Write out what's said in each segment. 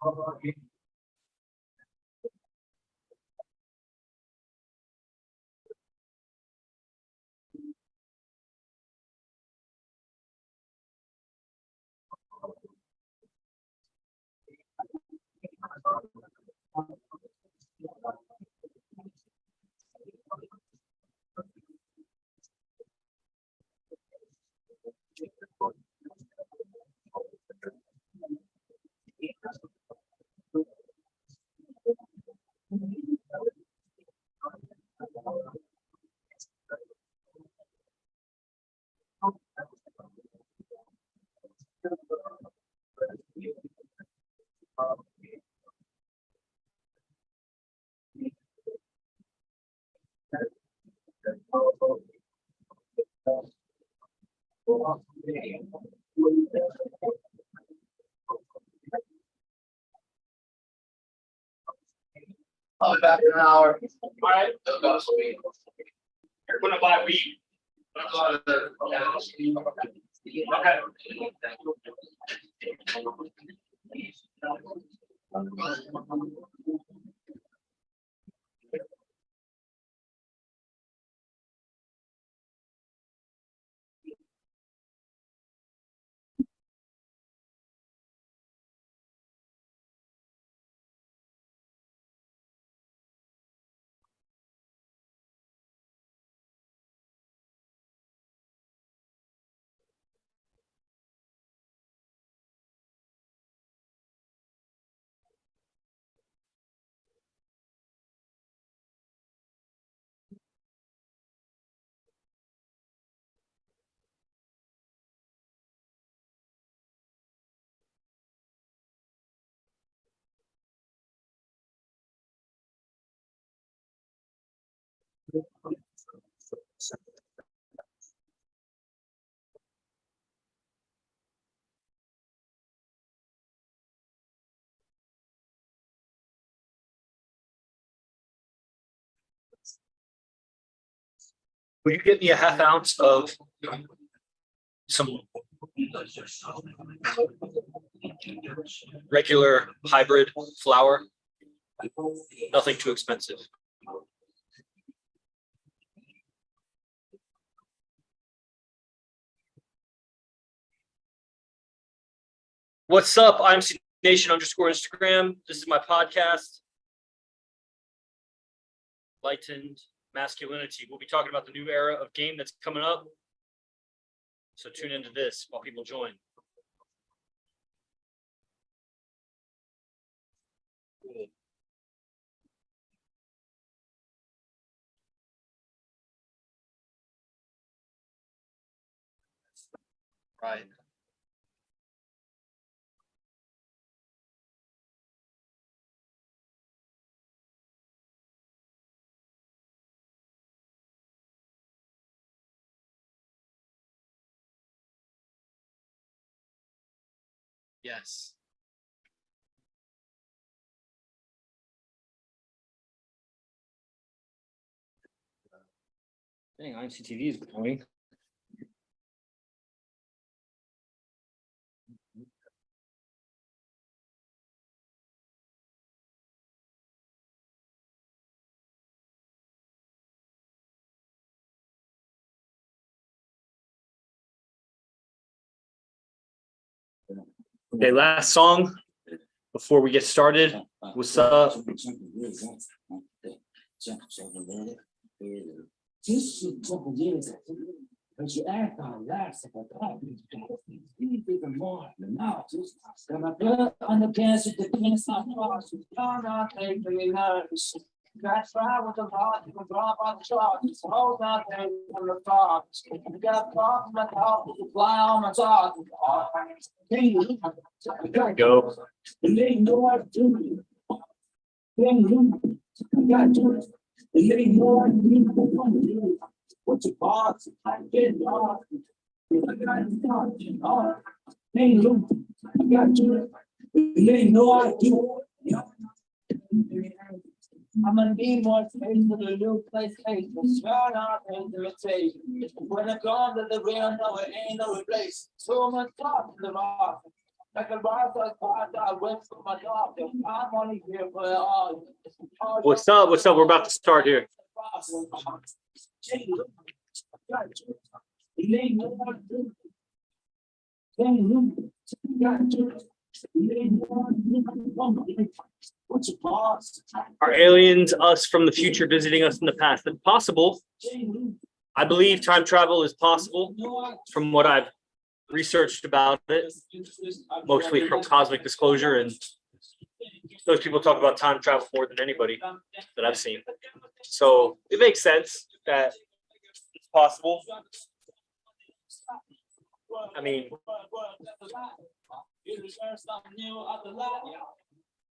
I'll be back in an hour. All right. You're gonna buy weed. Will you get me a half ounce of some regular hybrid flour? Nothing too expensive. What's up? IMC Nation _ Instagram. This is my podcast, Lightened Masculinity. We'll be talking about the new era of game that's coming up. So tune into this while people join. Right. Yes. Dang, IMC TV is going. Okay, last song before we get started. What's up? But you act on last of a even more than now. Got my blood on the gas with the penis on the box. You're not taking nervous. That's right with the heart, you can drop on the charts. Hold not there from the thoughts. You got caught in my thought, you fly on my talk. There you go. They know what to do. They know got to it. They know what to do. What's your boss? I've been lost. They know got to it. They know what to do. I'm gonna be more faithful to new PlayStation. Sure not invitation. When I come to the real, no, it ain't no replace. So much talk to the rock. What's up? What's up? We're about to start here. Are aliens us from the future visiting us in the past? It's possible. I believe time travel is possible from what I've researched about it, mostly from Cosmic Disclosure, and those people talk about time travel more than anybody that I've seen. So it makes sense that it's possible. I mean,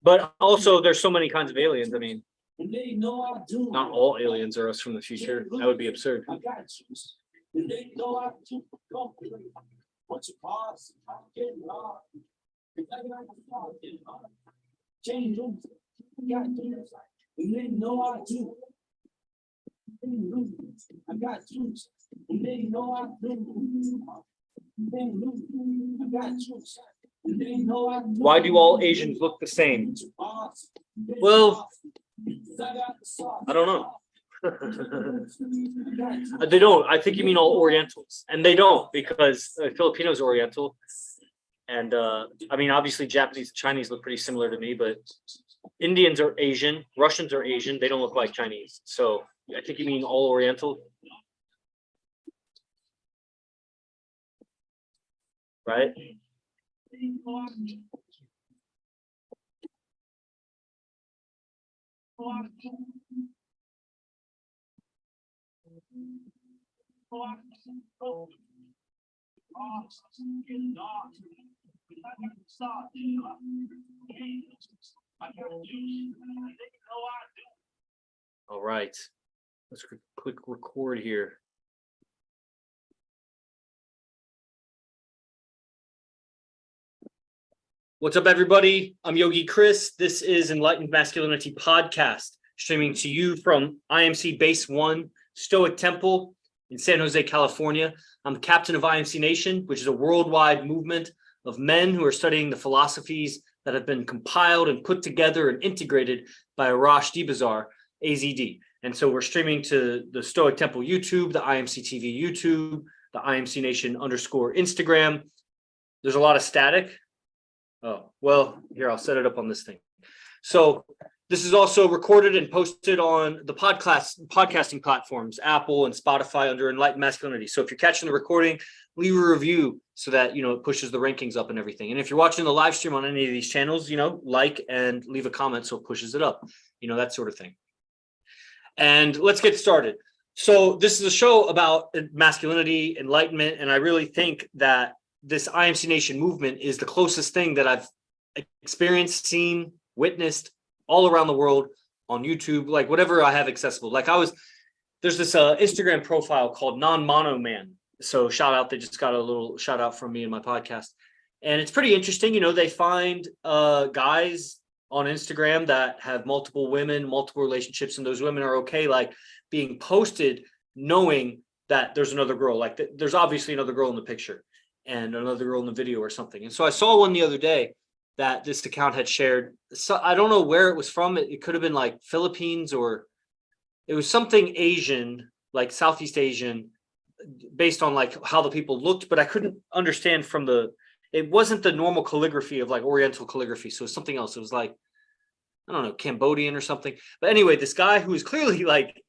but also there's so many kinds of aliens. I mean, not all aliens are us from the future. That would be absurd. Why do all Asians look the same? Well, I don't know. They don't. I think you mean all Orientals, and they don't, because Filipinos are Oriental, and I mean, obviously Japanese and Chinese look pretty similar to me, but Indians are Asian, Russians are Asian. They don't look like Chinese. So I think you mean all Oriental, right? All right, let's click record here. What's up, everybody? I'm Yogi Chris. This is Enlightened Masculinity Podcast, streaming to you from IMC Base 1 Stoic Temple in San Jose, California. I'm the captain of IMC Nation, which is a worldwide movement of men who are studying the philosophies that have been compiled and put together and integrated by Arash Dibazar, AZD. And so we're streaming to the Stoic Temple YouTube, the IMC TV YouTube, the IMC Nation _ Instagram. There's a lot of static. Oh, well, here, I'll set it up on this thing. So this is also recorded and posted on the podcasting platforms, Apple and Spotify, under Enlightened Masculinity. So if you're catching the recording, leave a review so that, it pushes the rankings up and everything. And if you're watching the live stream on any of these channels, like and leave a comment so it pushes it up, that sort of thing. And let's get started. So this is a show about masculinity, enlightenment, and I really think that this IMC Nation movement is the closest thing that I've experienced, seen, witnessed all around the world on YouTube, like whatever I have accessible. Like there's this Instagram profile called Non-Mono Man. So shout out, they just got a little shout out from me in my podcast. And it's pretty interesting. They find guys on Instagram that have multiple women, multiple relationships, and those women are okay, like being posted knowing that there's another girl, like there's obviously another girl in the picture and another girl in the video or something. And so I saw one the other day that this account had shared. So I don't know where it was from. It could have been like Philippines, or it was something Asian, like Southeast Asian, based on like how the people looked, but I couldn't understand it wasn't the normal calligraphy of like Oriental calligraphy. So it was something else. It was like, I don't know, Cambodian or something. But anyway, this guy who was clearly like,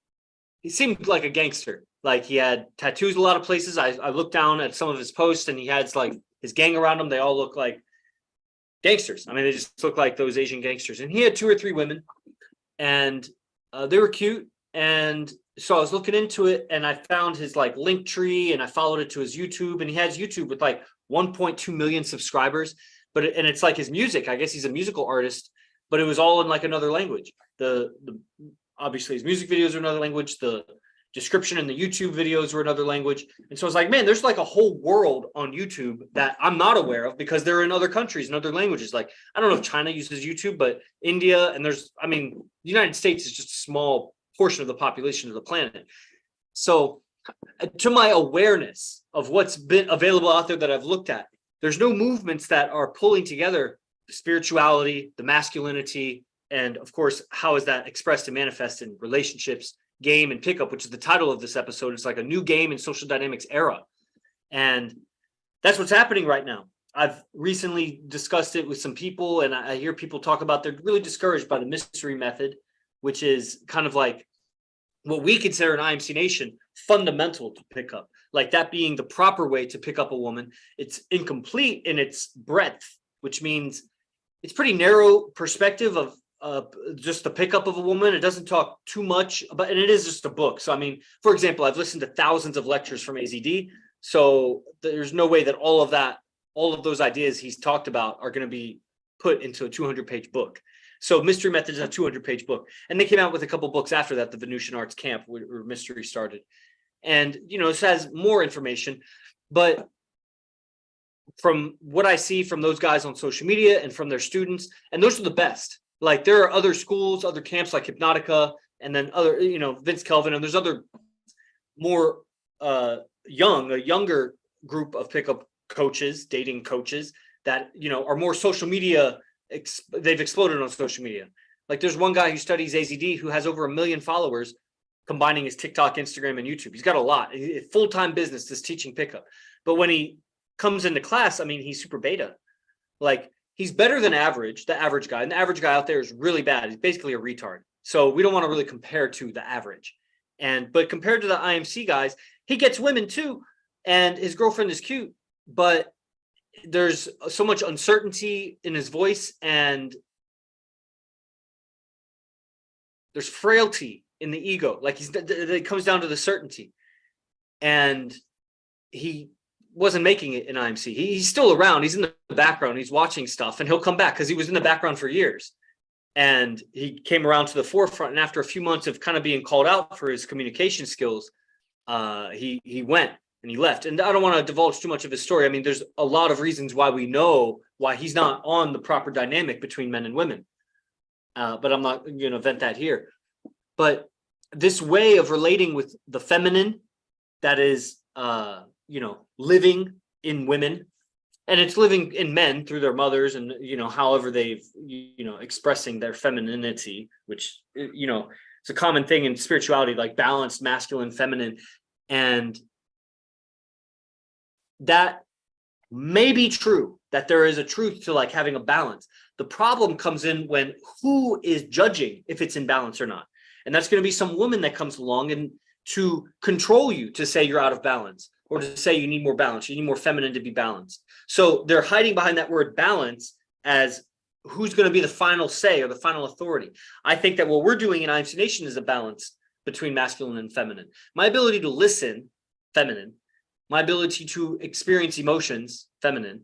he seemed like a gangster. Like he had tattoos a lot of places. I looked down at some of his posts and he had like his gang around him. They all look like gangsters. I mean, they just look like those Asian gangsters. And he had 2 or 3 women, and they were cute. And so I was looking into it, and I found his like link tree, and I followed it to his YouTube, and he has YouTube with like 1.2 million subscribers. And it's like his music. I guess he's a musical artist, but it was all in like another language. The obviously his music videos are another language. The description in the YouTube videos were another language. And so I was like, man, there's like a whole world on YouTube that I'm not aware of because they're in other countries and other languages. Like, I don't know if China uses YouTube, but India, and the United States is just a small portion of the population of the planet. So to my awareness of what's been available out there that I've looked at, there's no movements that are pulling together the spirituality, the masculinity, and of course, how is that expressed and manifest in relationships, game, and pickup, which is the title of this episode. It's like a new game in social dynamics era. And that's what's happening right now. I've recently discussed it with some people, and I hear people talk about they're really discouraged by the mystery method, which is kind of like what we consider in IMC Nation fundamental to pick up, like that being the proper way to pick up a woman. It's incomplete in its breadth, which means it's pretty narrow perspective of just the pickup of a woman. It doesn't talk too much about, and it is just a book. So, I mean, for example, I've listened to thousands of lectures from AZD. So there's no way that all of those ideas he's talked about are going to be put into a 200-page book. So Mystery Method is a 200-page book. And they came out with a couple books after that, the Venusian Arts Camp, where Mystery started. And, this has more information. But from what I see from those guys on social media and from their students, and those are the best. Like, there are other schools, other camps like Hypnotica, and then other, Vince Kelvin, and there's other more a younger group of pickup coaches, dating coaches that, are more social media. They've exploded on social media. Like, there's one guy who studies AZD who has over 1 million followers, combining his TikTok, Instagram, and YouTube. He's got a lot. Full-time business is teaching pickup. But when he comes into class, I mean, he's super beta. Like, he's better than average, the average guy. And the average guy out there is really bad. He's basically a retard. So we don't want to really compare to the average. But compared to the IMC guys, he gets women too. And his girlfriend is cute. But there's so much uncertainty in his voice, and there's frailty in the ego. Like, it comes down to the certainty. And he wasn't making it in IMC. He's still around. He's in the background. He's watching stuff, and he'll come back because he was in the background for years. And he came around to the forefront. And after a few months of kind of being called out for his communication skills, he went and he left. And I don't want to divulge too much of his story. I mean, there's a lot of reasons why we know why he's not on the proper dynamic between men and women. But I'm not going to vent that here. But this way of relating with the feminine that is, living in women, and it's living in men through their mothers and, however they've, expressing their femininity, which, it's a common thing in spirituality, like balanced masculine, feminine. And that may be true, that there is a truth to like having a balance. The problem comes in when who is judging if it's in balance or not. And that's going to be some woman that comes along and to control you, to say you're out of balance, or to say you need more balance, you need more feminine to be balanced. So they're hiding behind that word balance as who's going to be the final say or the final authority. I think that what we're doing in IMC Nation is a balance between masculine and feminine. My ability to listen, feminine. My ability to experience emotions, feminine,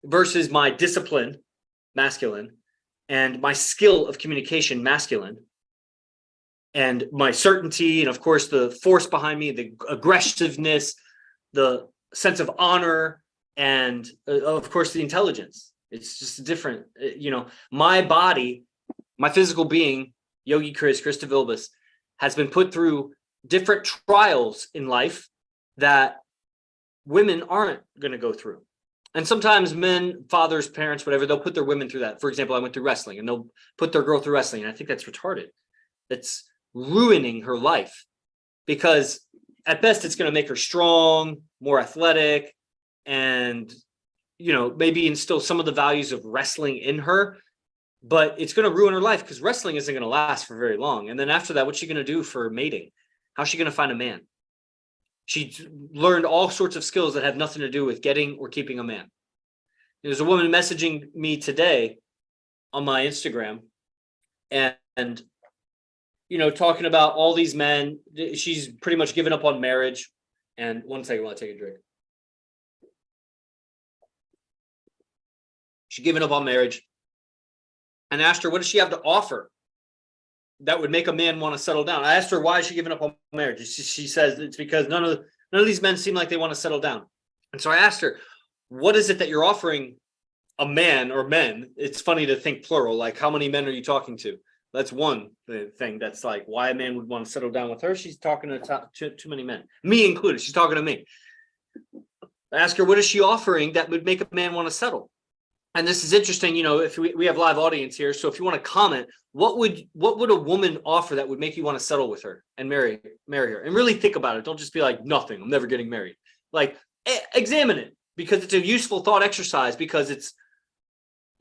versus my discipline, masculine, and my skill of communication, masculine, and my certainty, and of course the force behind me, the aggressiveness, the sense of honor, and of course the intelligence. It's just different, my body, my physical being, Yogi Chris DeVilbiss, has been put through different trials in life that women aren't going to go through. And sometimes men, fathers, parents, whatever, they'll put their women through that. For example, I went through wrestling, and they'll put their girl through wrestling. And I think that's retarded. That's ruining her life, because at best it's going to make her strong, more athletic, and, maybe instill some of the values of wrestling in her. But it's going to ruin her life, because wrestling isn't going to last for very long. And then after that, what's she going to do for mating? How's she going to find a man? She learned all sorts of skills that have nothing to do with getting or keeping a man. There's a woman messaging me today on my Instagram and talking about all these men. She's pretty much given up on marriage. And one second while I take a drink. She's given up on marriage. And asked her, what does she have to offer that would make a man want to settle down? I asked her, why is she giving up on marriage? She says it's because none of these men seem like they want to settle down. And so I asked her, what is it that you're offering a man or men? It's funny to think plural, like how many men are you talking to? That's one thing that's like why a man would want to settle down with her. She's talking to too many men, me included. She's talking to me. I ask her, what is she offering that would make a man want to settle? And this is interesting, if we have live audience here. So if you want to comment, what would a woman offer that would make you want to settle with her and marry her? And really think about it. Don't just be like, nothing, I'm never getting married. Like, examine it, because it's a useful thought exercise, because it's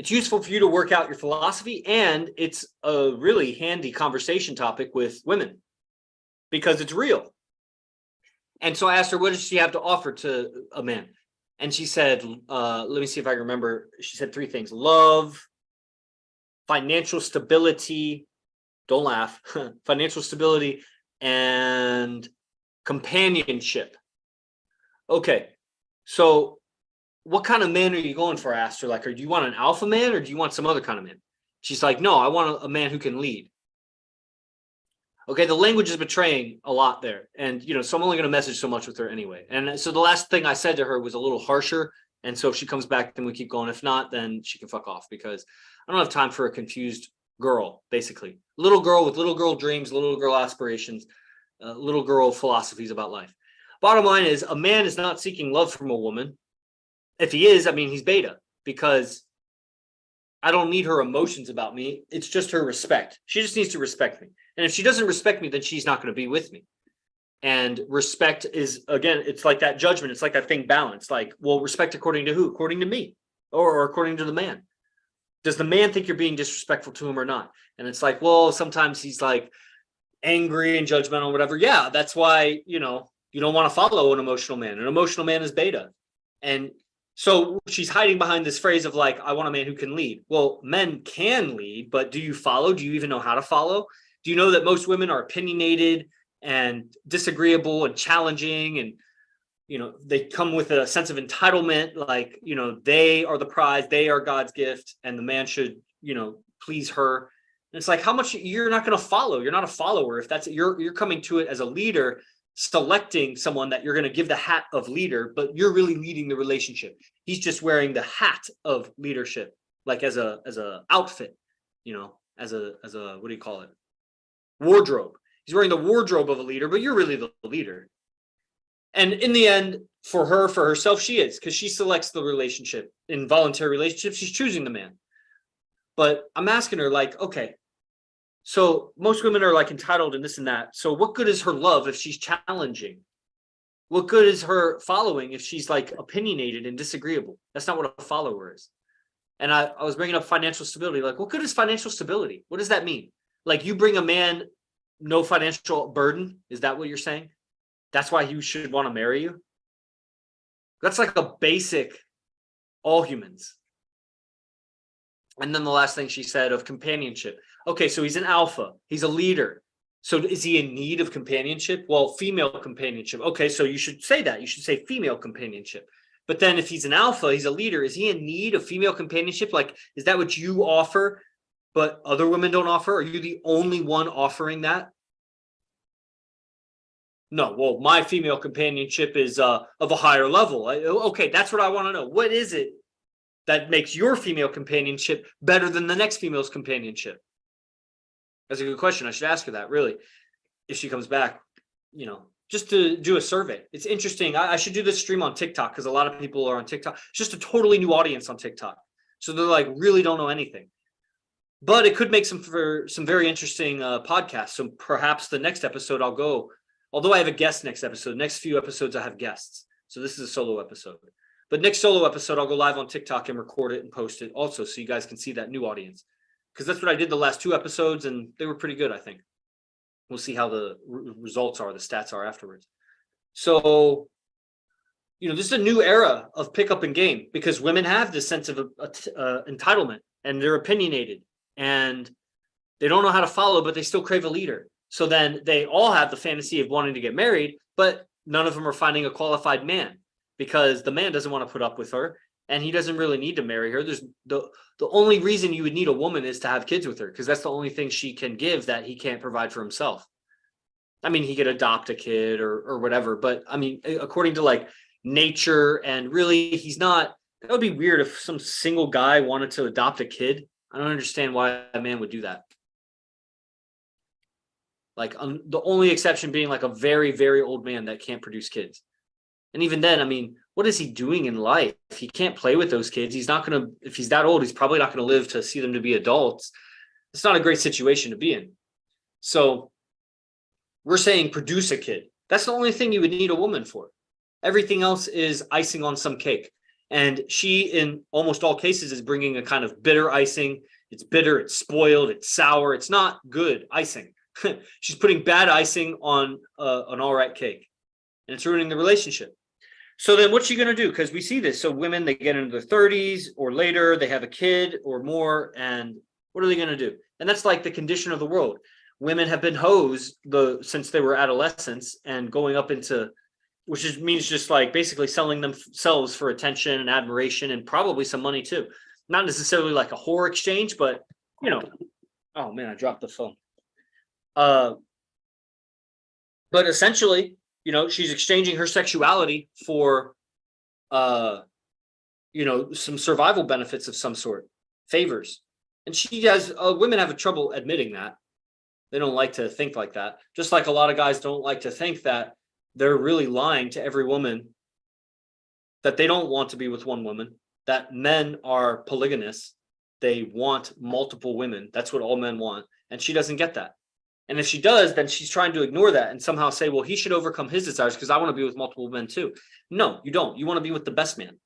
useful for you to work out your philosophy, and it's a really handy conversation topic with women because it's real. And so I asked her, what does she have to offer to a man? And she said, let me see if I can remember. She said 3 things: love, financial stability, don't laugh, financial stability, and companionship. Okay, so what kind of man are you going for? I asked her, like, or do you want an alpha man, or do you want some other kind of man? She's like, no, I want a man who can lead. Okay, the language is betraying a lot there. And, so I'm only going to message so much with her anyway. And so the last thing I said to her was a little harsher. And so if she comes back, then we keep going. If not, then she can fuck off, because I don't have time for a confused girl, basically. Little girl with little girl dreams, little girl aspirations, little girl philosophies about life. Bottom line is, a man is not seeking love from a woman. If he is, he's beta, because I don't need her emotions about me. It's just her respect. She just needs to respect me. And if she doesn't respect me, then she's not going to be with me. And respect is, again, it's like that judgment. It's like that thing balanced. Like, well, respect according to who? According to me, or according to the man. Does the man think you're being disrespectful to him or not? And it's like, well, sometimes he's like angry and judgmental, whatever. Yeah, that's why, you don't want to follow an emotional man. An emotional man is beta. And so she's hiding behind this phrase of like, I want a man who can lead. Well, men can lead, but do you follow? Do you even know how to follow? Do you know that most women are opinionated and disagreeable and challenging, and they come with a sense of entitlement, like, they are the prize, they are God's gift, and the man should, please her. And it's like, how much you're not going to follow. You're not a follower. If that's you're coming to it as a leader, selecting someone that you're going to give the hat of leader, but you're really leading the relationship. He's just wearing the hat of leadership, like as a outfit, as a what do you call it? Wardrobe. He's wearing the wardrobe of a leader, but you're really the leader. And in the end, for herself, she is, because she selects the relationship. In voluntary relationships, she's choosing the man. But I'm asking her, like, okay, so most women are like entitled and this and that. So what good is her love if she's challenging? What good is her following if she's like opinionated and disagreeable? That's not what a follower is. And I was bringing up financial stability. Like, what good is financial stability? What does that mean? Like, you bring a man no financial burden. Is that what you're saying? That's why you should want to marry you? That's like a basic, all humans. And then the last thing she said of companionship. Okay, so he's an alpha. He's a leader. So is he in need of companionship? Well, female companionship. Okay, so you should say that. You should say female companionship. But then if he's an alpha, he's a leader, is he in need of female companionship? Like, is that what you offer, but other women don't offer? Are you the only one offering that? No, well, my female companionship is of a higher level. Okay, that's what I want to know. What is it that makes your female companionship better than the next female's companionship? That's a good question. I should ask her that, really, if she comes back, just to do a survey. It's interesting. I should do this stream on TikTok, because a lot of people are on TikTok. It's just a totally new audience on TikTok. So they're like, really don't know anything. But it could make some very interesting podcasts. So perhaps the next episode I'll go, although I have a guest next episode, next few episodes I have guests. So this is a solo episode. But next solo episode, I'll go live on TikTok and record it and post it also, so you guys can see that new audience. Because that's what I did the last 2 episodes, and they were pretty good, I think. We'll see how the results are, the stats are afterwards. So, this is a new era of pickup and game, because women have this sense of entitlement, and they're opinionated, and they don't know how to follow, but they still crave a leader. So then they all have the fantasy of wanting to get married, but none of them are finding a qualified man, because the man doesn't want to put up with her, and he doesn't really need to marry her. There's the only reason you would need a woman is to have kids with her, because that's the only thing she can give that he can't provide for himself. He could adopt a kid or whatever, but according to like nature, and really he's not. That would be weird if some single guy wanted to adopt a kid. I don't understand why a man would do that. Like, the only exception being like a very, very old man that can't produce kids. And even then, I mean, what is he doing in life? He can't play with those kids. He's not going to, if he's that old, he's probably not going to live to see them to be adults. It's not a great situation to be in. So we're saying produce a kid. That's the only thing you would need a woman for. Everything else is icing on some cake. And she, in almost all cases, is bringing a kind of bitter icing. It's bitter, it's spoiled, it's sour. It's not good icing. She's putting bad icing on an all right cake, and it's ruining the relationship. So then what's she going to do? Because we see this. So women, they get into their 30s or later, they have a kid or more, and what are they going to do? And that's like the condition of the world. Women have been hoes since they were adolescents and going up into, which means just like basically selling themselves for attention and admiration and probably some money too. Not necessarily like a whore exchange, but oh man, I dropped the phone. But essentially, she's exchanging her sexuality for, some survival benefits of some sort, favors. And women have trouble admitting that. They don't like to think like that. Just like a lot of guys don't like to think that they're really lying to every woman, that they don't want to be with one woman, that men are polygamous. They want multiple women. That's what all men want. And she doesn't get that. And if she does, then she's trying to ignore that and somehow say, well, he should overcome his desires because I want to be with multiple men too. No, you don't. You want to be with the best man.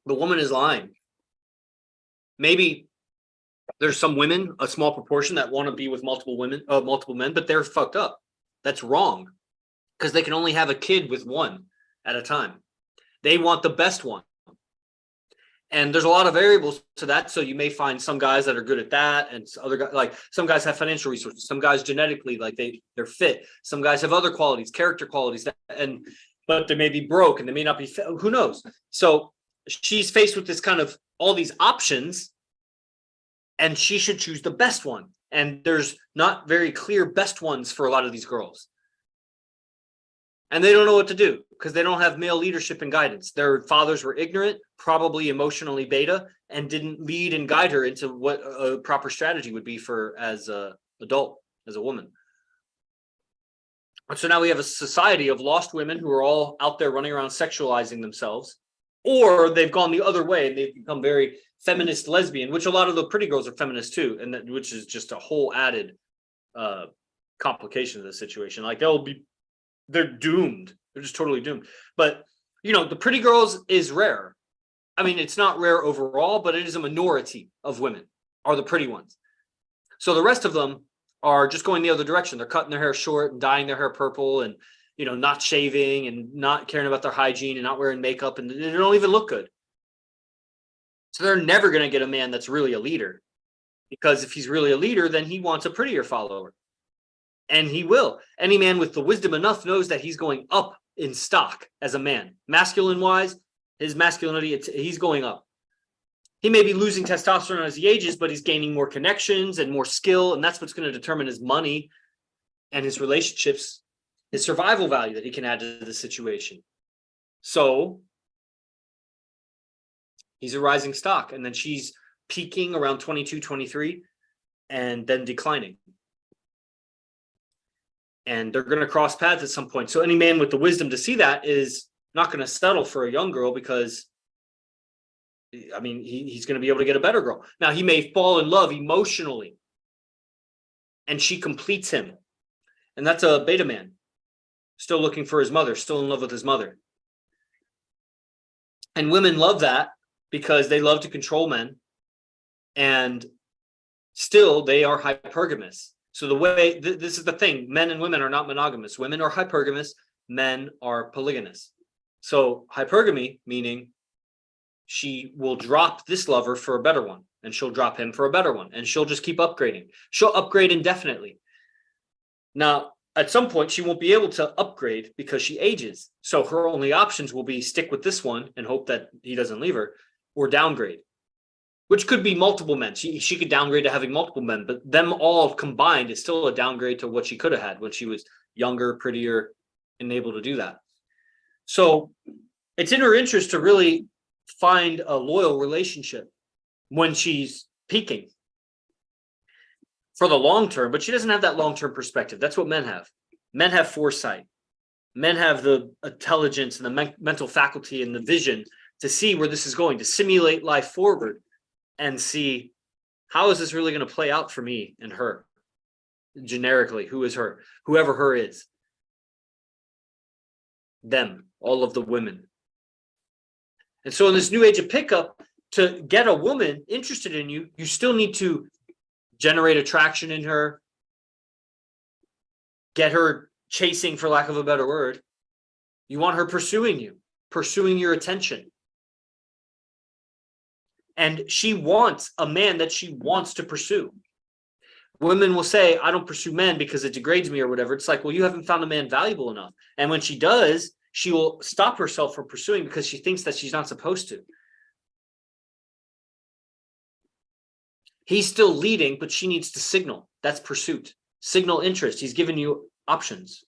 The woman is lying. Maybe there's some women, a small proportion, that want to be with multiple men, but they're fucked up. That's wrong, because they can only have a kid with one at a time. They want the best one. And there's a lot of variables to that. So you may find some guys that are good at that, and other guys, like some guys have financial resources, some guys genetically, like they're fit. Some guys have other qualities, character qualities, but they may be broke and they may not be fit. Who knows? So she's faced with this kind of all these options, and she should choose the best one. And there's not very clear best ones for a lot of these girls. And they don't know what to do because they don't have male leadership and guidance. Their fathers were ignorant, probably emotionally beta, and didn't lead and guide her into what a proper strategy would be for as an adult, as a woman. And so now we have a society of lost women who are all out there running around sexualizing themselves, or they've gone the other way and they've become very feminist lesbian, which a lot of the pretty girls are feminists too, and which is just a whole added complication of the situation. Like they're doomed. They're just totally doomed. But the pretty girls is rare. I mean, it's not rare overall, but it is a minority of women are the pretty ones. So the rest of them are just going the other direction. They're cutting their hair short and dyeing their hair purple and not shaving and not caring about their hygiene and not wearing makeup, and they don't even look good. So they're never going to get a man that's really a leader, because if he's really a leader, then he wants a prettier follower. And he will. Any man with the wisdom enough knows that he's going up in stock as a man. Masculine wise, his masculinity, he's going up. He may be losing testosterone as he ages, but he's gaining more connections and more skill. And that's what's going to determine his money and his relationships, his survival value that he can add to the situation. So he's a rising stock. And then she's peaking around 22, 23, and then declining. And they're going to cross paths at some point. So any man with the wisdom to see that is not going to settle for a young girl, because he's going to be able to get a better girl. Now, he may fall in love emotionally and she completes him. And that's a beta man, still looking for his mother, still in love with his mother. And women love that because they love to control men, and still they are hypergamous. So the way this is the thing, men and women are not monogamous. Women are hypergamous, men are polygamous. So hypergamy, meaning she will drop this lover for a better one, and she'll drop him for a better one, and she'll just keep upgrading. She'll upgrade indefinitely. Now, at some point, she won't be able to upgrade because she ages. So her only options will be stick with this one and hope that he doesn't leave her, or downgrade, which could be multiple men. She could downgrade to having multiple men, but them all combined is still a downgrade to what she could have had when she was younger, prettier, and able to do that. So it's in her interest to really find a loyal relationship when she's peaking for the long term, but she doesn't have that long-term perspective. That's what men have. Men have foresight. Men have the intelligence and the mental faculty and the vision to see where this is going, to simulate life forward and see, how is this really going to play out for me and her? Generically, who is her? Whoever her is. Them, all of the women. And so in this new age of pickup, to get a woman interested in you, you still need to generate attraction in her, get her chasing, for lack of a better word. You want her pursuing you, pursuing your attention. And she wants a man that she wants to pursue. Women will say, I don't pursue men because it degrades me or whatever. It's like, well, you haven't found a man valuable enough. And when she does, she will stop herself from pursuing because she thinks that she's not supposed to. He's still leading, but she needs to signal. That's pursuit. Signal interest. He's giving you options.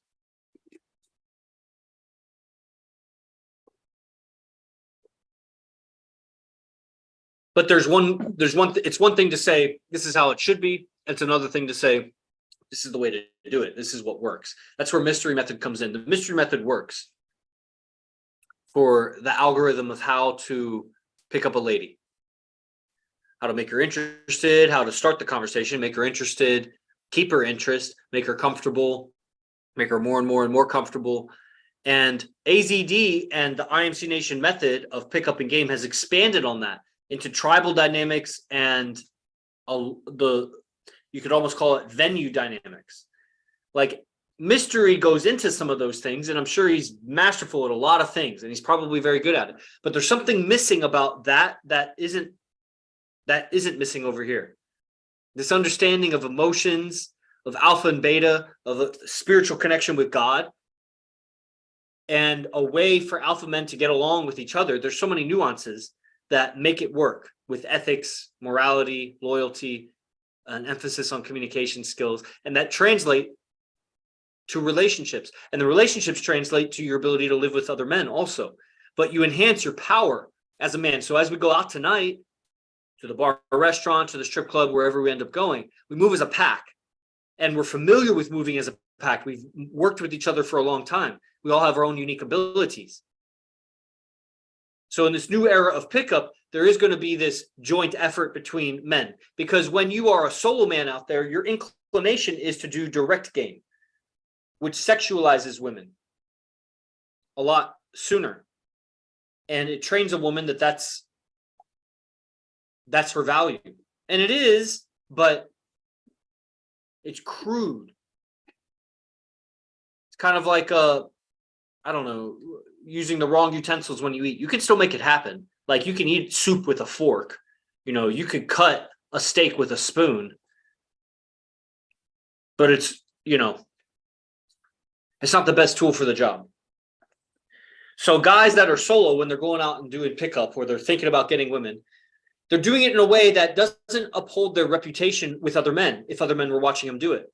But it's one thing to say, this is how it should be. It's another thing to say, this is the way to do it. This is what works. That's where mystery method comes in. The mystery method works for the algorithm of how to pick up a lady, how to make her interested, how to start the conversation, make her interested, keep her interest, make her comfortable, make her more and more and more comfortable. And AZD and the IMC Nation method of pickup and game has expanded on that into tribal dynamics and you could almost call it venue dynamics. Like, mystery goes into some of those things, and I'm sure he's masterful at a lot of things, and he's probably very good at it. But there's something missing about that isn't missing over here. This understanding of emotions, of alpha and beta, of a spiritual connection with God, and a way for alpha men to get along with each other. There's so many nuances that make it work with ethics, morality, loyalty, an emphasis on communication skills, and that translate to relationships. And the relationships translate to your ability to live with other men also. But you enhance your power as a man. So as we go out tonight to the bar or restaurant, to the strip club, wherever we end up going, we move as a pack. And we're familiar with moving as a pack. We've worked with each other for a long time. We all have our own unique abilities. So in this new era of pickup, there is going to be this joint effort between men, because when you are a solo man out there, your inclination is to do direct game, which sexualizes women a lot sooner. And it trains a woman that's her value. And it is, but it's crude. It's kind of like using the wrong utensils when you eat. You can still make it happen. Like, you can eat soup with a fork. You could cut a steak with a spoon. But it's not the best tool for the job. So guys that are solo, when they're going out and doing pickup, or they're thinking about getting women, they're doing it in a way that doesn't uphold their reputation with other men, if other men were watching them do it.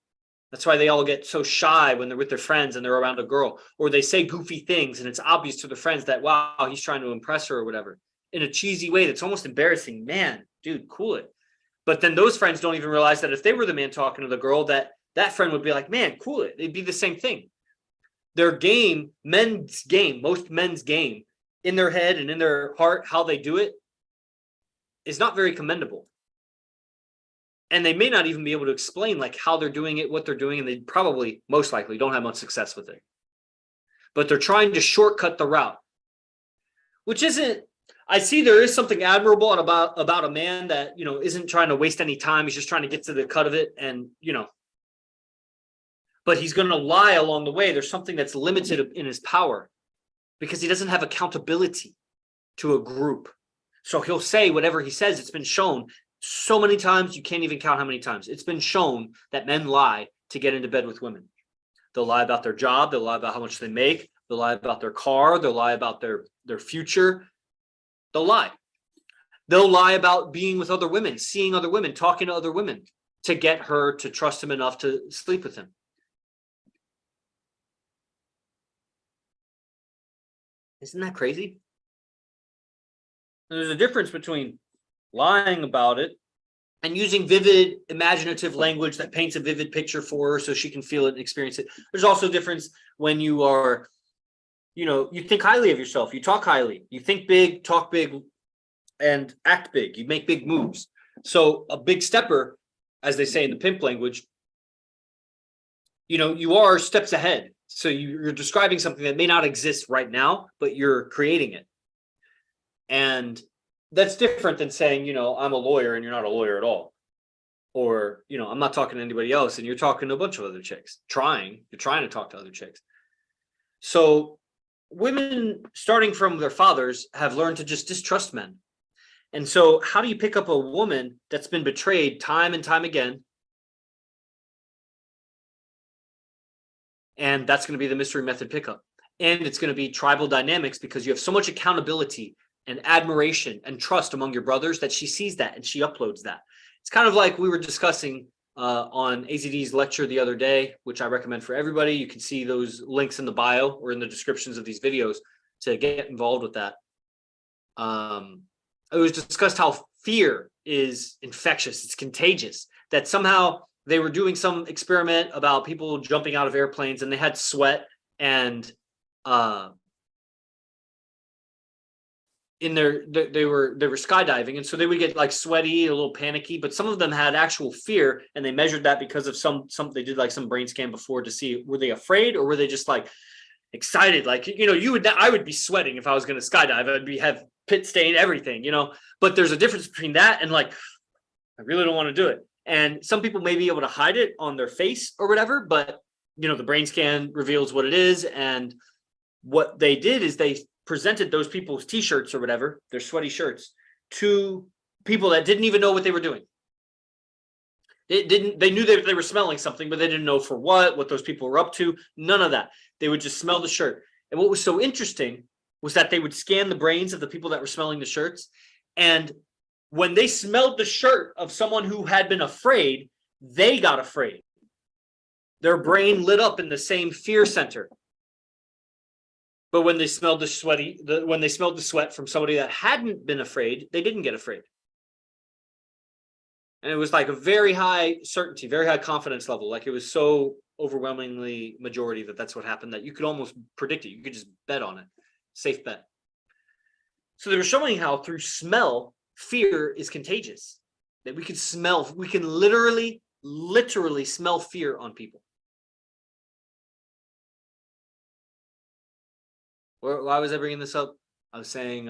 That's why they all get so shy when they're with their friends and they're around a girl, or they say goofy things and it's obvious to their friends that, wow, he's trying to impress her or whatever, in a cheesy way that's almost embarrassing. Man, dude, cool it. But then those friends don't even realize that if they were the man talking to the girl, that friend would be like, man, cool it. It'd be the same thing. Their game, most men's game, in their head and in their heart, how they do it, is not very commendable. And they may not even be able to explain like how they're doing it, what they're doing, and they probably, most likely, don't have much success with it. But they're trying to shortcut the route, which isn't. I see there is something admirable about a man that isn't trying to waste any time. He's just trying to get to the cut of it, and but he's going to lie along the way. There's something that's limited in his power because he doesn't have accountability to a group. So he'll say whatever he says. It's been shown so many times, you can't even count how many times. It's been shown that men lie to get into bed with women. They'll lie about their job. They'll lie about how much they make. They'll lie about their car. They'll lie about their future. They'll lie. They'll lie about being with other women, seeing other women, talking to other women to get her to trust him enough to sleep with him. Isn't that crazy? There's a difference between lying about it and using vivid, imaginative language that paints a vivid picture for her so she can feel it and experience it. There's also a difference when you are, you think highly of yourself, you talk highly, you think big, talk big, and act big. You make big moves. So a big stepper, as they say in the pimp language, you are steps ahead. So you're describing something that may not exist right now, but you're creating it. And that's different than saying, I'm a lawyer and you're not a lawyer at all. Or, I'm not talking to anybody else and you're talking to a bunch of other chicks. You're trying to talk to other chicks. So women, starting from their fathers, have learned to just distrust men. And so how do you pick up a woman that's been betrayed time and time again? And that's going to be the mystery method pickup. And it's going to be tribal dynamics, because you have so much accountability and admiration and trust among your brothers that she sees that and she uploads that. It's kind of like we were discussing on AZD's lecture the other day, which I recommend for everybody. You can see those links in the bio or in the descriptions of these videos to get involved with that. It was discussed how fear is infectious. It's contagious, that somehow they were doing some experiment about people jumping out of airplanes and they had sweat and they were skydiving, and so they would get like sweaty, a little panicky, but some of them had actual fear, and they measured that because of some they did like some brain scan before to see, were they afraid or were they just like excited? Like, I would be sweating if I was going to skydive. have pit stain, everything, but there's a difference between that and like, I really don't want to do it. And some people may be able to hide it on their face or whatever, but the brain scan reveals what it is. And what they did is they presented those people's t-shirts or whatever, their sweaty shirts, to people that didn't even know what they were doing. They knew that they were smelling something, but they didn't know for what those people were up to. None of that. They would just smell the shirt. And what was so interesting was that they would scan the brains of the people that were smelling the shirts. And when they smelled the shirt of someone who had been afraid, they got afraid. Their brain lit up in the same fear center. But when they smelled the sweat from somebody that hadn't been afraid, they didn't get afraid. And it was like a very high certainty, very high confidence level. Like, it was so overwhelmingly majority that that's what happened, that you could almost predict it. You could just bet on it. Safe bet. So they were showing how through smell, fear is contagious. That we can literally smell fear on people. Why was I bringing this up? I was saying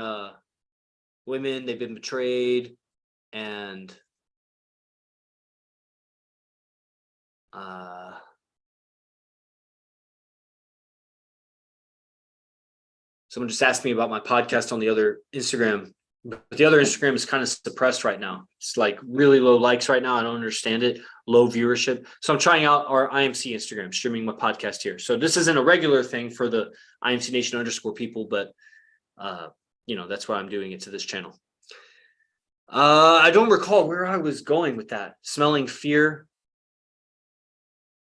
women, they've been betrayed, and someone just asked me about my podcast on the other Instagram, but the other Instagram is kind of suppressed right now. It's like really low likes right now. I don't understand it. Low viewership. So I'm trying out our IMC Instagram, streaming my podcast here. So this isn't a regular thing for the IMC Nation _ people, but that's why I'm doing it to this channel. I don't recall where I was going with that. Smelling fear,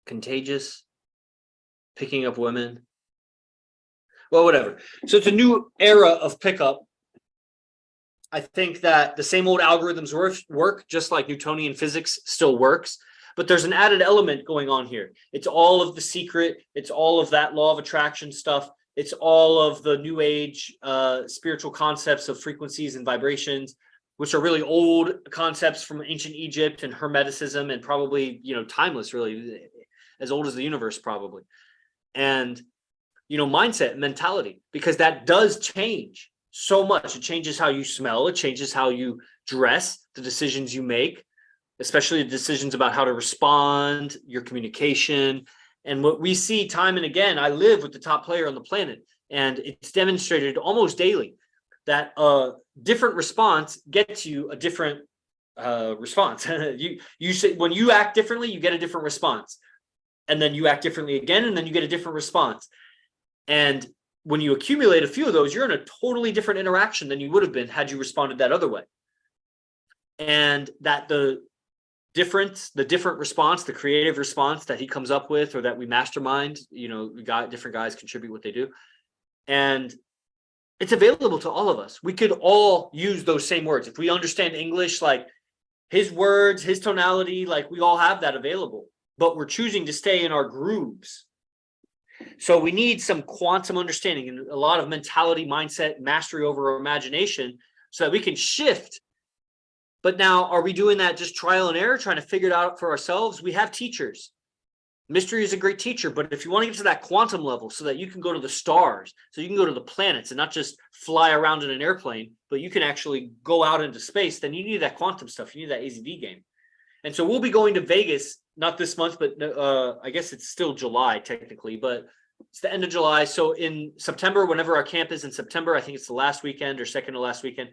contagious, picking up women. Well, whatever. So it's a new era of pickup. I think that the same old algorithms work, just like Newtonian physics still works, but there's an added element going on here. It's all of The Secret. It's all of that law of attraction stuff. It's all of the new age spiritual concepts of frequencies and vibrations, which are really old concepts from ancient Egypt and Hermeticism, and probably, timeless, really, as old as the universe probably. And, mindset, mentality, because that does change so much. It changes how you smell. It changes how you dress, the decisions you make, especially the decisions about how to respond, your communication. And what we see time and again, I live with the top player on the planet, and it's demonstrated almost daily that a different response gets you a different response. you say, when you act differently, you get a different response. And then you act differently again, and then you get a different response. And when you accumulate a few of those, you're in a totally different interaction than you would have been had you responded that other way. And that the different response, the creative response that he comes up with, or that we mastermind, different guys contribute what they do. And it's available to all of us. We could all use those same words. If we understand English, like his words, his tonality, like we all have that available, but we're choosing to stay in our grooves. So we need some quantum understanding and a lot of mentality, mindset, mastery over our imagination so that we can shift. But now, are we doing that just trial and error, trying to figure it out for ourselves? We have teachers. Mystery is a great teacher, but if you want to get to that quantum level so that you can go to the stars, so you can go to the planets and not just fly around in an airplane, but you can actually go out into space, then you need that quantum stuff. You need that AZD game. And so we'll be going to Vegas, not this month, but I guess it's still July technically, but it's the end of July. So in September, whenever our camp is in September, I think it's the last weekend or second to last weekend,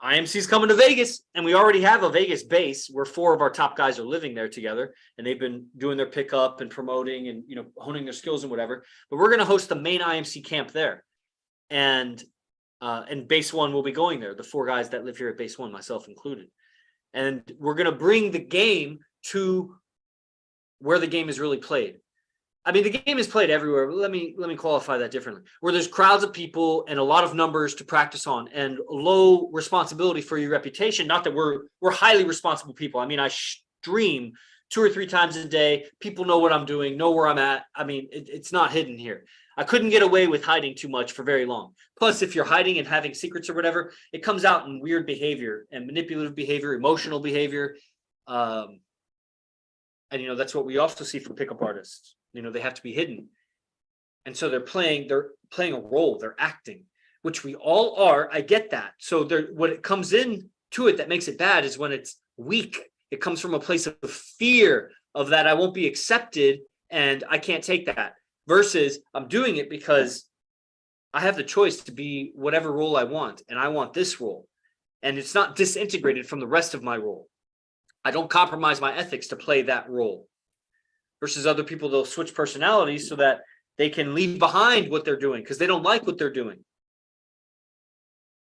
IMC's coming to Vegas, and we already have a Vegas base where 4 of our top guys are living there together, and they've been doing their pickup and promoting and honing their skills and whatever. But we're going to host the main IMC camp there, and Base 1 will be going there. The 4 guys that live here at Base 1, myself included, and we're going to bring the game to where the game is really played. I mean, the game is played everywhere. But let me qualify that differently. Where there's crowds of people and a lot of numbers to practice on, and low responsibility for your reputation. Not that we're highly responsible people. I mean, I stream 2 or 3 times a day. People know what I'm doing, know where I'm at. I mean, it's not hidden here. I couldn't get away with hiding too much for very long. Plus, if you're hiding and having secrets or whatever, it comes out in weird behavior and manipulative behavior, emotional behavior. And that's what we also see from pickup artists. They have to be hidden. And so they're playing a role, they're acting, which we all are. I get that. So what it comes in to it that makes it bad is when it's weak. It comes from a place of fear of that I won't be accepted and I can't take that. Versus I'm doing it because I have the choice to be whatever role I want, and I want this role. And it's not disintegrated from the rest of my role. I don't compromise my ethics to play that role. Versus other people, they'll switch personalities so that they can leave behind what they're doing because they don't like what they're doing.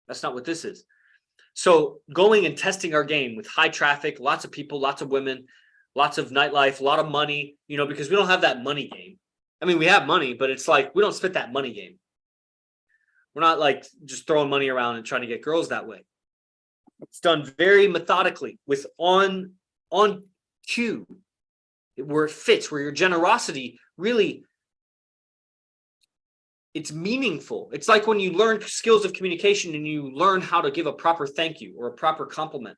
That's not what this is. So going and testing our game with high traffic, lots of people, lots of women, lots of nightlife, a lot of money, because we don't have that money game. I mean, we have money, but it's like we don't spit that money game. We're not like just throwing money around and trying to get girls that way. It's done very methodically with on cue, where it fits, where your generosity really, it's meaningful. It's like when you learn skills of communication and you learn how to give a proper thank you or a proper compliment.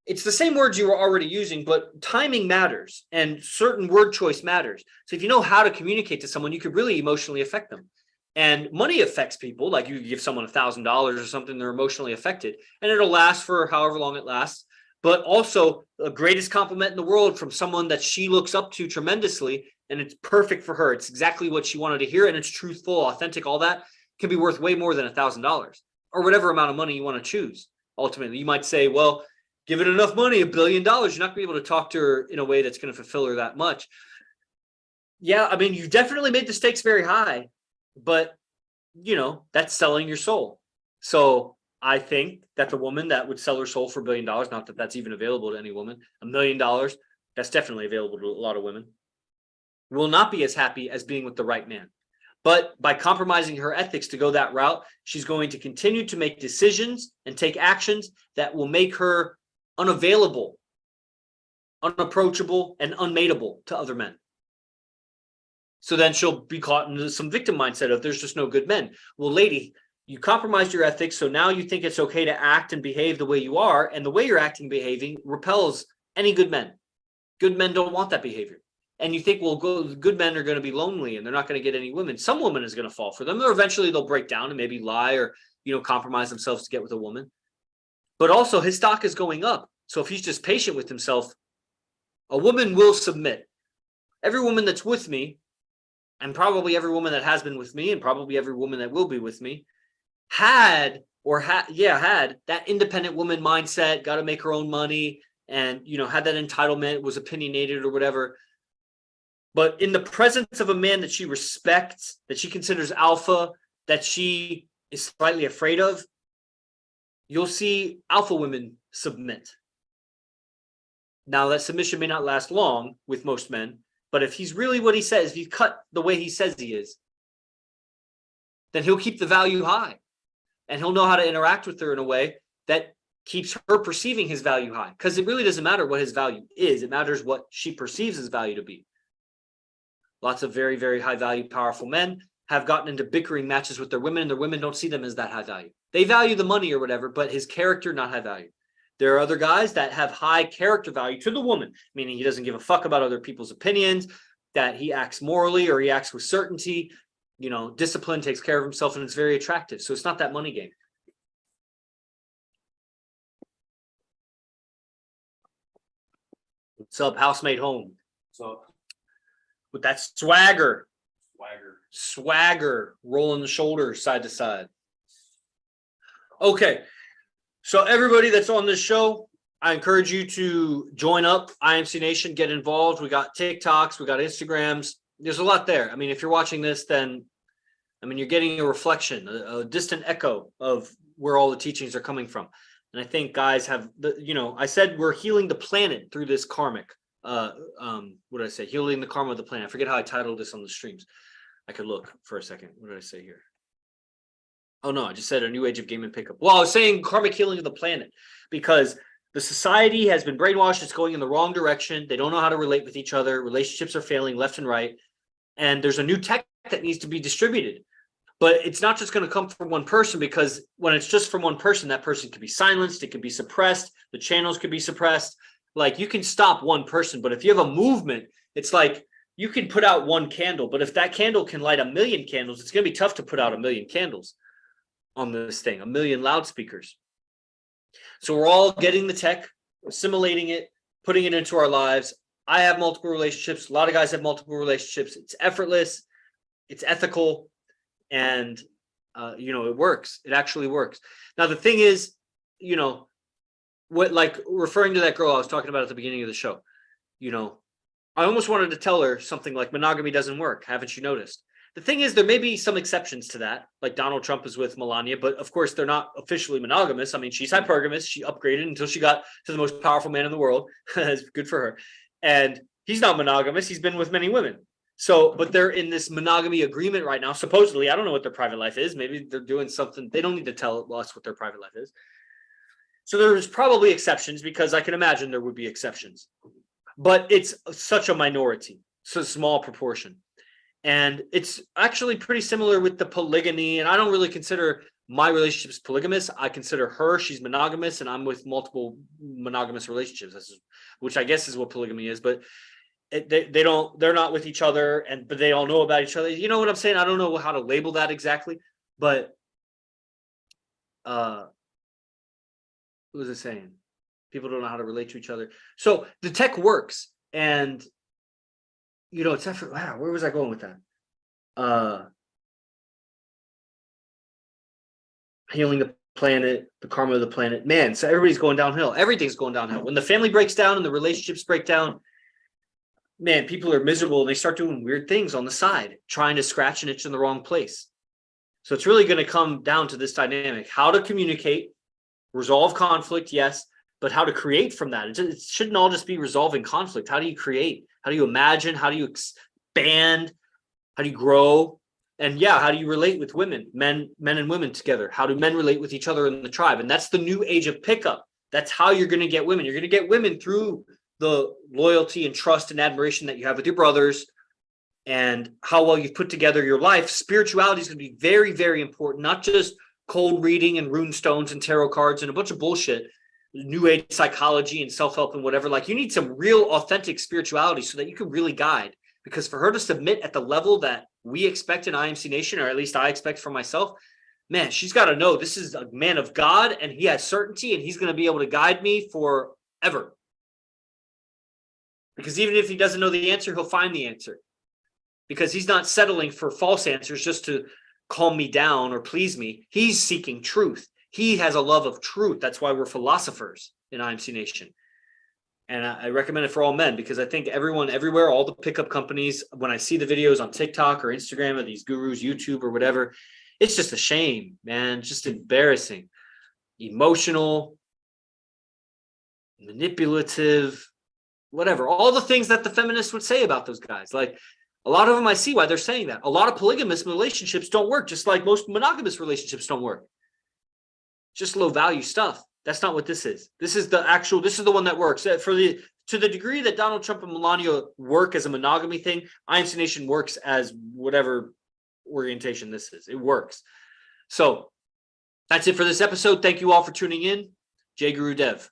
It's the same words you were already using, but timing matters and certain word choice matters. So if you know how to communicate to someone, you could really emotionally affect them. And money affects people. Like you give someone $1,000 or something, they're emotionally affected, and it'll last for however long it lasts. But also the greatest compliment in the world from someone that she looks up to tremendously, and it's perfect for her. It's exactly what she wanted to hear, and it's truthful, authentic, all that can be worth way more than $1,000 or whatever amount of money you want to choose. Ultimately, you might say, well, give it enough money, $1 billion. You're not going to be able to talk to her in a way that's going to fulfill her that much. Yeah, I mean, you definitely made the stakes very high, but, that's selling your soul. So I think that the woman that would sell her soul for $1 billion, not that that's even available to any woman, $1 million, that's definitely available to a lot of women, will not be as happy as being with the right man. But by compromising her ethics to go that route, she's going to continue to make decisions and take actions that will make her unavailable, unapproachable, and unmateable to other men. So then she'll be caught in some victim mindset of there's just no good men. Well, lady, you compromised your ethics, so now you think it's okay to act and behave the way you are, and the way you're acting and behaving repels any good men. Good men don't want that behavior. And you think, well, good men are going to be lonely and they're not going to get any women. Some woman is going to fall for them, or eventually they'll break down and maybe lie or, compromise themselves to get with a woman. But also his stock is going up. So if he's just patient with himself, a woman will submit. Every woman that's with me, and probably every woman that has been with me, and probably every woman that will be with me, had that independent woman mindset, got to make her own money, and had that entitlement, was opinionated or whatever. But in the presence of a man that she respects, that she considers alpha, that she is slightly afraid of, you'll see alpha women submit. Now, that submission may not last long with most men, but if he's really what he says, if he's cut the way he says he is, then he'll keep the value high, and he'll know how to interact with her in a way that keeps her perceiving his value high, because it really doesn't matter what his value is. It matters what she perceives his value to be. Lots of very, very high value, powerful men have gotten into bickering matches with their women, and their women don't see them as that high value. They value the money or whatever, but his character, not high value. There are other guys that have high character value to the woman, meaning he doesn't give a fuck about other people's opinions, that he acts morally or he acts with certainty, discipline, takes care of himself, and it's very attractive. So it's not that money game. What's up, housemate home? So With that swagger, rolling the shoulders side to side. Okay, so everybody that's on this show, I encourage you to join up IMC Nation, get involved. We got TikToks, we got Instagrams. There's a lot there. I mean, if you're watching this, then you're getting a reflection, a distant echo of where all the teachings are coming from. And I think guys have I said we're healing the planet through this karmic. What did I say? Healing the karma of the planet. I forget how I titled this on the streams. I could look for a second. What did I say here? Oh no, I just said a new age of game and pickup. Well, I was saying karmic healing of the planet, because the society has been brainwashed. It's going in the wrong direction. They don't know how to relate with each other. Relationships are failing left and right. And there's a new tech that needs to be distributed. But it's not just going to come from one person, because when it's just from one person, that person could be silenced. It could be suppressed. The channels could be suppressed. Like, you can stop one person, but if you have a movement, it's like you can put out one candle, but if that candle can light 1 million candles, it's going to be tough to put out 1 million candles on this thing, 1 million loudspeakers. So we're all getting the tech, assimilating it, putting it into our lives. I have multiple relationships. A lot of guys have multiple relationships. It's effortless. It's ethical. And, it works. It actually works. Now, the thing is, referring to that girl I was talking about at the beginning of the show, I almost wanted to tell her something like monogamy doesn't work. Haven't you noticed? The thing is, there may be some exceptions to that. Like Donald Trump is with Melania, but of course they're not officially monogamous. I mean, she's hypergamous. She upgraded until she got to the most powerful man in the world. It's good for her. And he's not monogamous. He's been with many women. So, but they're in this monogamy agreement right now. Supposedly, I don't know what their private life is. Maybe they're doing something. They don't need to tell us what their private life is. So there's probably exceptions, because I can imagine there would be exceptions. But it's such a minority, so a small proportion. And it's actually pretty similar with the polygamy. And I don't really consider my relationships polygamous. I consider her, she's monogamous, and I'm with multiple monogamous relationships, which I guess is what polygamy is. But they're not with each other, but they all know about each other. You know what I'm saying? I don't know how to label that exactly, but what was it saying? People don't know how to relate to each other. So the tech works, and it's effort. Wow, where was I going with that? Healing the planet, the karma of the planet. Man, so everybody's going downhill. Everything's going downhill. When the family breaks down and the relationships break down, man, people are miserable, and they start doing weird things on the side, trying to scratch an itch in the wrong place. So it's really going to come down to this dynamic: how to communicate, resolve conflict, yes, but how to create from that. It shouldn't all just be resolving conflict. How do you create? How do you imagine? How do you expand? How do you grow? And yeah, how do you relate with women, men and women together? How do men relate with each other in the tribe? And that's the new age of pickup. That's how you're going to get women. You're going to get women through the loyalty and trust and admiration that you have with your brothers, and how well you've put together your life. Spirituality is going to be very, very important, not just cold reading and rune stones and tarot cards and a bunch of bullshit, new age psychology and self-help and whatever. Like, you need some real authentic spirituality so that you can really guide. Because for her to submit at the level that we expect in IMC Nation, or at least I expect for myself, man, she's got to know this is a man of God, and he has certainty, and he's going to be able to guide me forever. Because even if he doesn't know the answer, he'll find the answer. Because he's not settling for false answers just to calm me down or please me. He's seeking truth. He has a love of truth. That's why we're philosophers in IMC Nation. And I recommend it for all men, because I think everyone everywhere, all the pickup companies, when I see the videos on TikTok or Instagram of these gurus, YouTube or whatever, it's just a shame, man. It's just embarrassing, emotional, manipulative, whatever. All the things that the feminists would say about those guys. Like, a lot of them, I see why they're saying that. A lot of polygamous relationships don't work, just like most monogamous relationships don't work. Just low value stuff. That's not what this is. This is the one that works. To the degree that Donald Trump and Melania work as a monogamy thing, IMC Nation works as whatever orientation this is. It works. So that's it for this episode. Thank you all for tuning in. Jay Guru Dev.